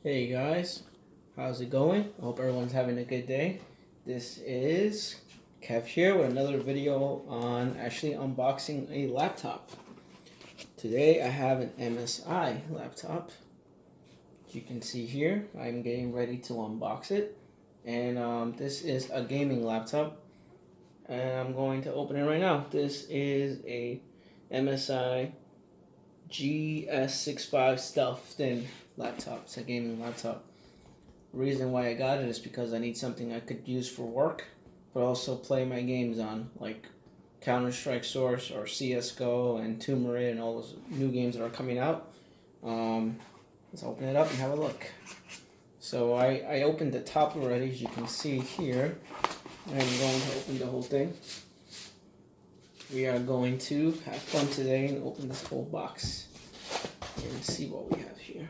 Hey guys, how's it going? I hope everyone's having a good day. This is Kev here with another video on actually unboxing a laptop. Today I have an MSI laptop. As you can see here, I'm getting ready to unbox it. And this is a gaming laptop. And I'm going to open it right now. This is a MSI GS65 stealth thin laptop. It's a gaming laptop. The reason why I got it is because I need something I could use for work, but also play my games on, like Counter-Strike Source or CSGO and Tomb Raider and all those new games that are coming out. Let's open it up and have a look. So I opened the top already, as you can see here. I'm going to open the whole thing. We are going to have fun today and open this whole box and see what we have here.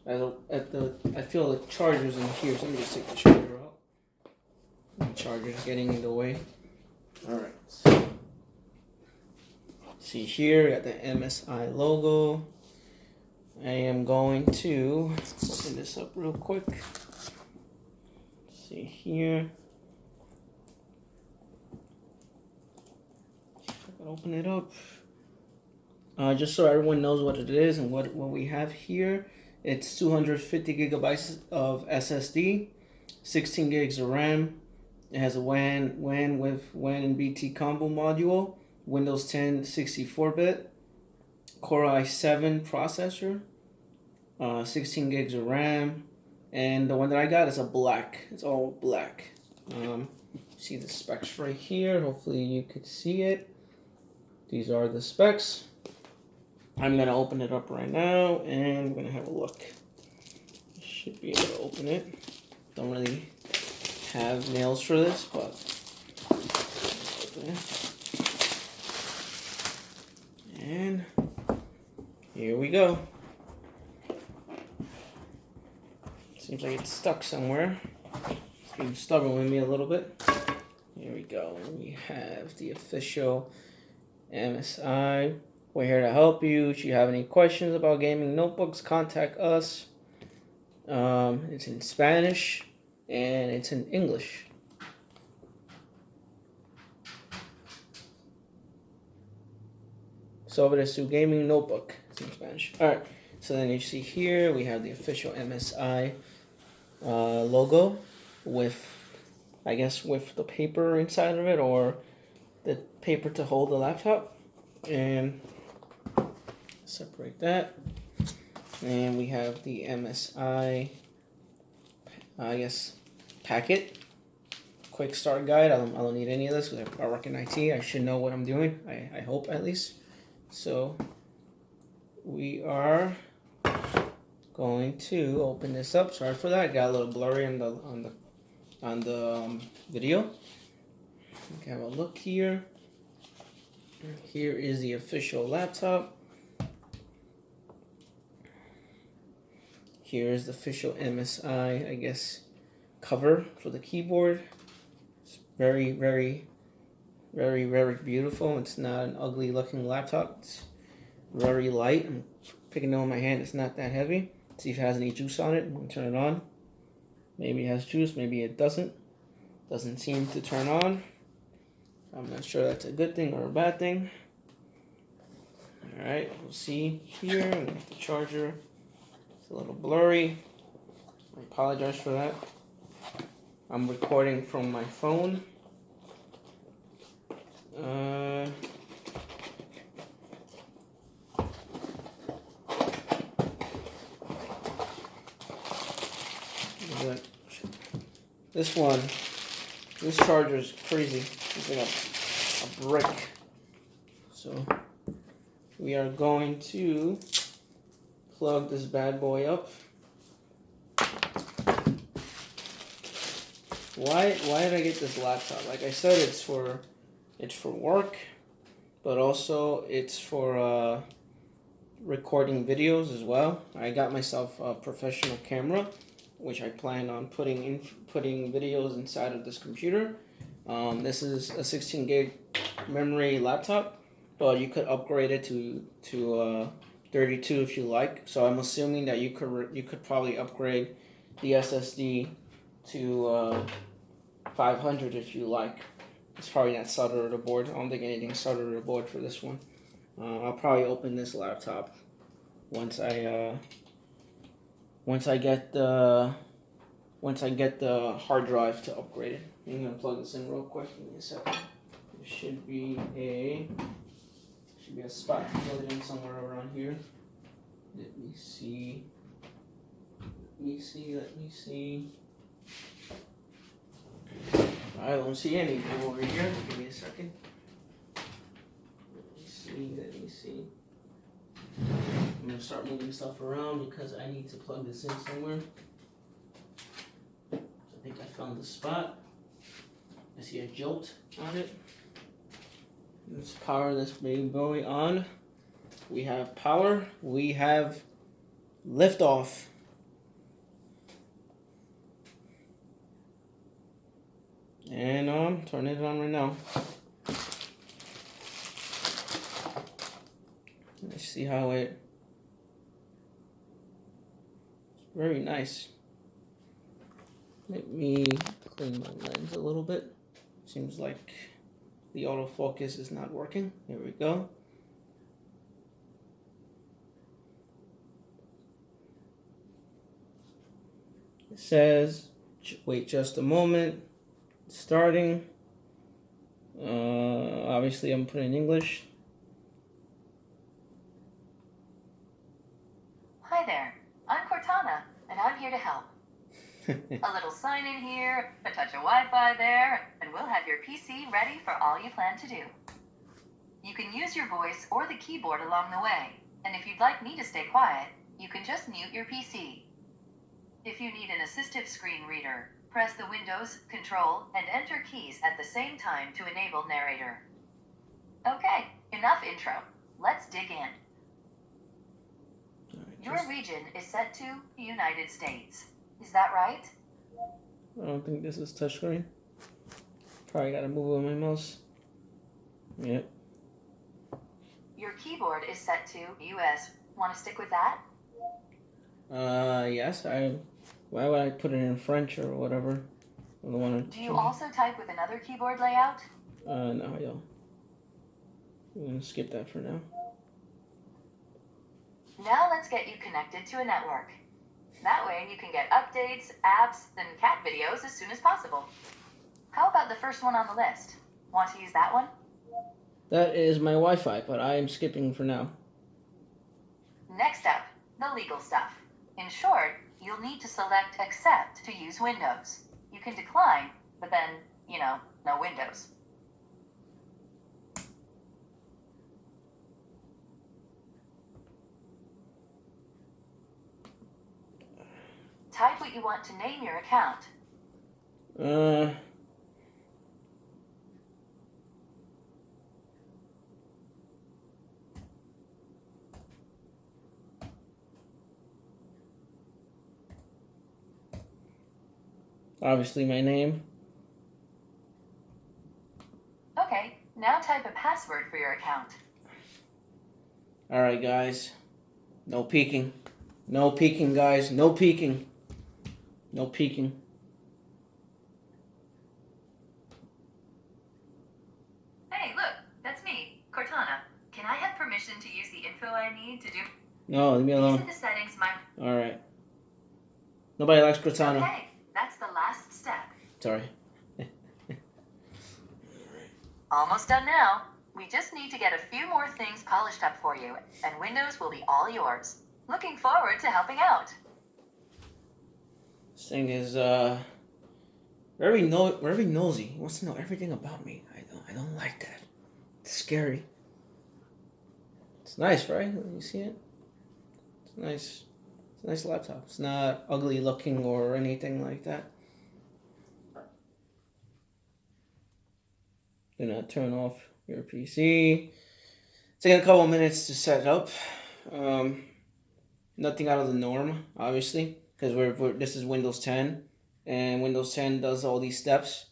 I feel the charger's in here, so let me just take the charger out. The charger's getting in the way. Alright. See here, we got the MSI logo. I am going to open this up real quick. See here. Open it up. Just so everyone knows what it is and what we have here. It's 250 gigabytes of SSD, 16 gigs of RAM. It has a WAN with WAN and BT combo module, Windows 10 64-bit, Core i7 processor, 16 gigs of RAM, and the one that I got is a black. It's all black. See the specs right here. Hopefully you could see it. These are the specs. I'm going to open it up right now and I'm going to have a look. Should be able to open it. Don't really have nails for this, but open it. And here we go. Seems like it's stuck somewhere. It's being stubborn with me a little bit. Here we go. We have the official MSI. We're here to help you. If you have any questions about gaming notebooks, contact us. It's in Spanish and it's in English. Sobre su gaming notebook. It's in Spanish. Alright, so then you see here we have the official MSI logo with, I guess, with the paper inside of it, or the paper to hold the laptop, and separate that. And we have the MSI, I guess, packet, quick start guide. I don't need any of this because I work in IT. I should know what I'm doing. I hope, at least. So we are going to open this up. Sorry for that. I got a little blurry on the video. Okay, have a look here. Here is the official laptop. Here is the official MSI, I guess, cover for the keyboard. It's very, very, very, very beautiful. It's not an ugly looking laptop. It's very light. I'm picking it up in my hand. It's not that heavy. Let's see if it has any juice on it. I'm going to turn it on. Maybe it has juice. Maybe it doesn't. Doesn't seem to turn on. I'm not sure that's a good thing or a bad thing. Alright, we'll see here. I'm going to get the charger. It's a little blurry. I apologize for that. I'm recording from my phone. This charger is crazy. It's like a brick. So we are going to plug this bad boy up. Why did I get this laptop? Like I said, it's for work, but also it's for recording videos as well. I got myself a professional camera, which I plan on putting videos inside of this computer. This is a 16 gig memory laptop, but you could upgrade it to 32 if you like. So I'm assuming that you could probably upgrade the SSD to 500 if you like. It's probably not soldered to the board. I don't think anything's soldered to the board for this one. I'll probably open this laptop once I get the hard drive to upgrade it. I'm gonna plug this in real quick. Give me a second. There should be a spot to plug it in somewhere around here. Let me see. I don't see anything over here. Give me a second. Let me see. I'm gonna start moving stuff around because I need to plug this in somewhere. I think I found the spot. I see a jolt on it. Let's power this baby boy on. We have power. We have liftoff. And turn it on right now. Let's see how it's very nice. Let me clean my lens a little bit. Seems like the autofocus is not working. Here we go. It says, wait just a moment. Starting. Obviously I'm putting English. Hi there, I'm Cortana, and I'm here to help. A little sign in here, a touch of Wi-Fi there, and we'll have your PC ready for all you plan to do. You can use your voice or the keyboard along the way, and if you'd like me to stay quiet, you can just mute your PC. If you need an assistive screen reader, press the Windows, Control, and Enter keys at the same time to enable narrator. Okay, enough intro. Let's dig in. Your region is set to United States. Is that right? I don't think this is touchscreen. Probably gotta move with my mouse. Yep. Your keyboard is set to US. Want to stick with that? Yes. Why would I put it in French or whatever? I don't want to. Do you also type with another keyboard layout? No, I don't. I'm gonna skip that for now. Now let's get you connected to a network. That way you can get updates, apps, and cat videos as soon as possible. How about the first one on the list? Want to use that one? That is my Wi-Fi, but I am skipping for now. Next up, the legal stuff. In short, you'll need to select Accept to use Windows. You can decline, but then, no Windows. Type what you want to name your account. Obviously my name. Okay, now type a password for your account. Alright, guys. No peeking. No peeking, guys. No peeking. No peeking. Hey, look, that's me, Cortana. Can I have permission to use the info I need to do? No, leave me alone. These are the settings Alright. Nobody likes Cortana. Okay, that's the last step. Sorry. Almost done now. We just need to get a few more things polished up for you, and Windows will be all yours. Looking forward to helping out. This thing is very nosy. He wants to know everything about me. I don't like that. It's scary. It's nice, right? You see it? It's nice. It's a nice laptop. It's not ugly looking or anything like that. Do not turn off your PC. Take a couple minutes to set it up. Nothing out of the norm, obviously, because this is Windows 10, and Windows 10 does all these steps,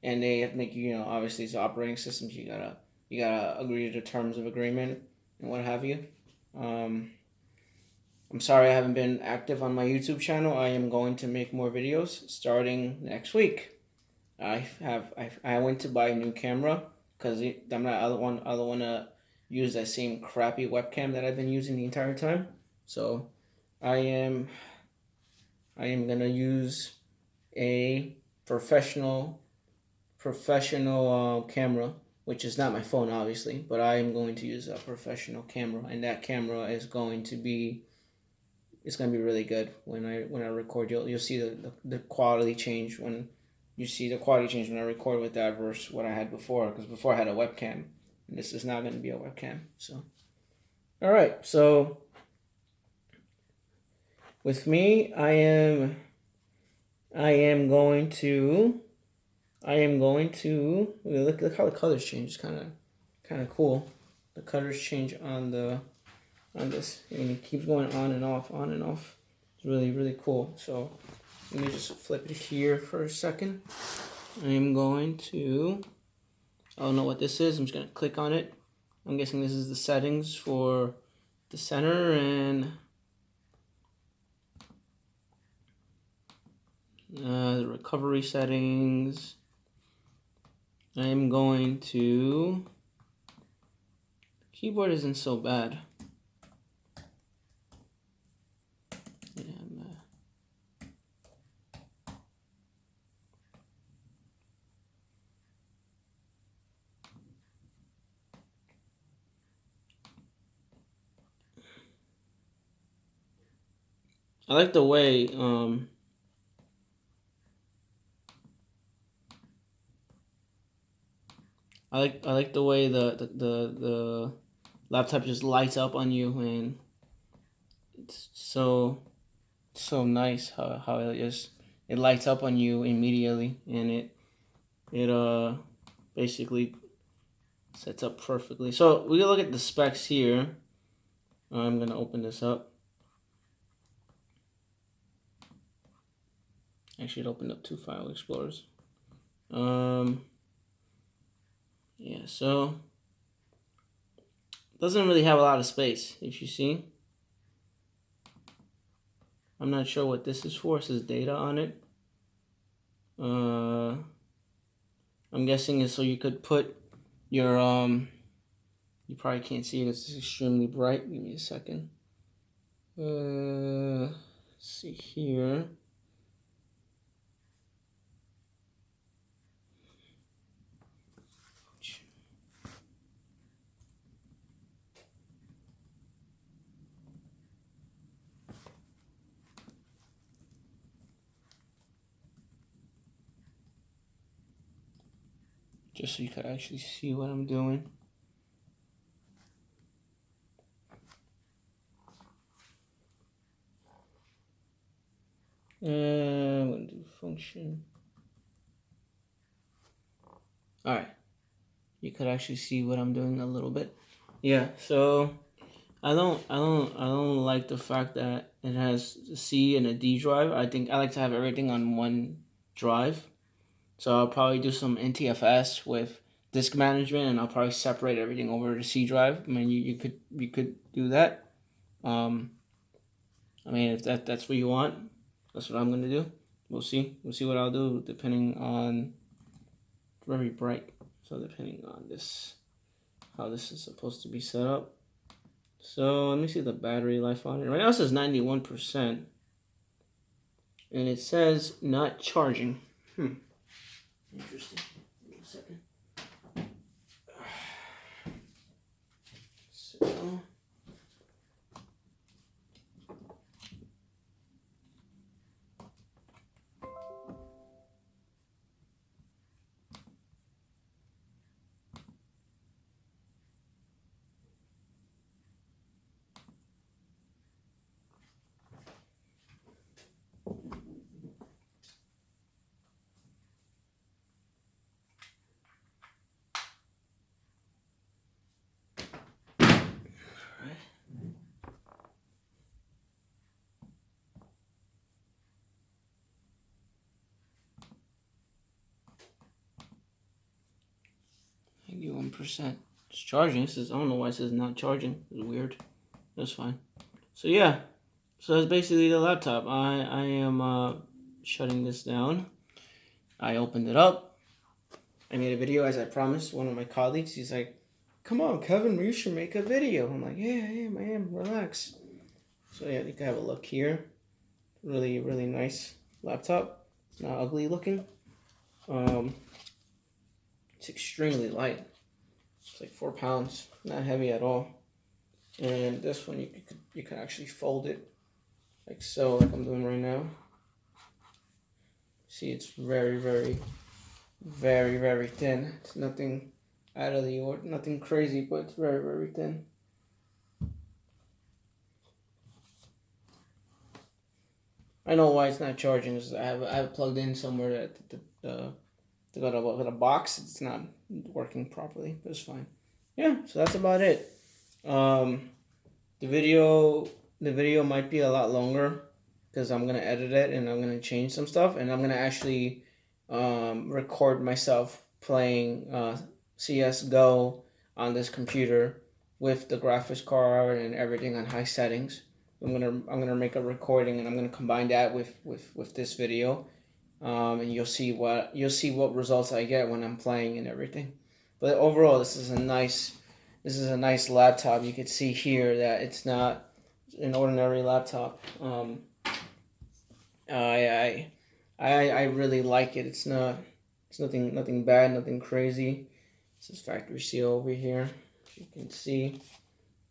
and they have to make you, obviously it's operating systems. You gotta agree to the terms of agreement and what have you. I'm sorry I haven't been active on my YouTube channel. I am going to make more videos starting next week. I went to buy a new camera because I'm not I don't want to use that same crappy webcam that I've been using the entire time. So I am gonna use a professional camera, which is not my phone obviously, but I am going to use a professional camera, and that camera is going to be really good when I record. You'll see the quality change when you see the quality change when I record with that versus what I had before, because before I had a webcam and this is not going to be a webcam. So all right, so with me I am going to look how the colors change. It's kind of cool. The colors change on this, and it keeps going on and off, on and off. It's really, really cool. So let me just flip it here for a second. I'm going to, I don't know what this is. I'm just going to click on it. I'm guessing this is the settings for the center and the recovery settings. I'm going to, the keyboard isn't so bad. I like the way I like the way the laptop just lights up on you, and it's so nice how it lights up on you immediately, and it basically sets up perfectly. So we can look at the specs here. I'm gonna open this up. Actually, it opened up two file explorers. Yeah, so doesn't really have a lot of space, if you see. I'm not sure what this is for. It says data on it. I'm guessing it's so you could put your you probably can't see it, it's extremely bright. Give me a second. Let's see here. Just so you could actually see what I'm doing. I'm gonna do function. Alright. You could actually see what I'm doing a little bit. Yeah, so I don't like the fact that it has a C and a D drive. I think I like to have everything on one drive. So I'll probably do some NTFS with disk management, and I'll probably separate everything over to C drive. I mean, you could do that. I mean, if that's what you want, that's what I'm gonna do. We'll see. We'll see what I'll do depending on. Very bright. So depending on this, how this is supposed to be set up. So let me see the battery life on it. Right now it says 91%, and it says not charging. Interesting. Give me a second. So. %. It's charging. It says, I don't know why it says not charging. It's weird. That's fine. So yeah, So that's basically the laptop. I am shutting this down. I opened it up. I made a video as I promised one of my colleagues. He's like, "Come on, Kevin, you should make a video." I'm like, "Yeah, I am. Relax." So yeah, you can have a look here. Really, really nice laptop. It's not ugly looking. Um, it's extremely light. It's like 4 pounds. Not heavy at all. And this one you can actually fold it like so, like I'm doing right now. See, it's very, very, very, very thin. It's nothing out of the ordinary, nothing crazy, but it's very, very thin. I know why it's not charging. I have it plugged in somewhere that got a box. It's not working properly, but it's fine. Yeah, so that's about it. Um, the video might be a lot longer because I'm gonna edit it and I'm gonna change some stuff and I'm gonna actually record myself playing CS:GO on this computer with the graphics card and everything on high settings. I'm gonna make a recording and I'm gonna combine that with this video, and you'll see what results I get when I'm playing and everything. But overall, this is a nice laptop. You can see here that it's not an ordinary laptop. I really like it. It's nothing bad, nothing crazy. This is factory seal over here, as you can see.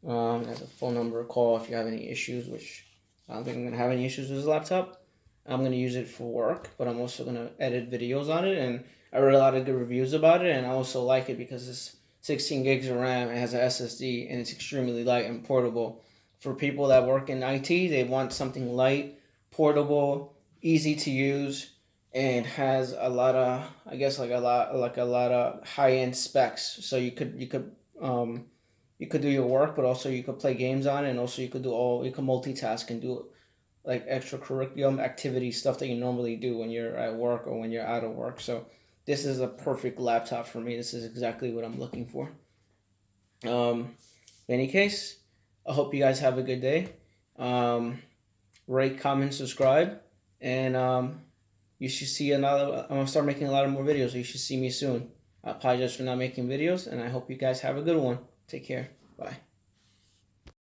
It has a phone number to call if you have any issues, which I don't think I'm gonna have any issues with this laptop. I'm gonna use it for work, but I'm also gonna edit videos on it, and I read a lot of good reviews about it, and I also like it because it's 16 gigs of RAM, it has an SSD, and it's extremely light and portable. For people that work in IT, they want something light, portable, easy to use, and has a lot of, I guess, like a lot of high end specs. So you could do your work, but also you could play games on it, and also you could multitask and do like extracurriculum activity stuff that you normally do when you're at work or when you're out of work. So this is a perfect laptop for me. This is exactly what I'm looking for. In any case, I hope you guys have a good day. Rate, comment, subscribe, and you should see another. I'm gonna start making a lot of more videos, so you should see me soon. I apologize for not making videos, and I hope you guys have a good one. Take care. Bye.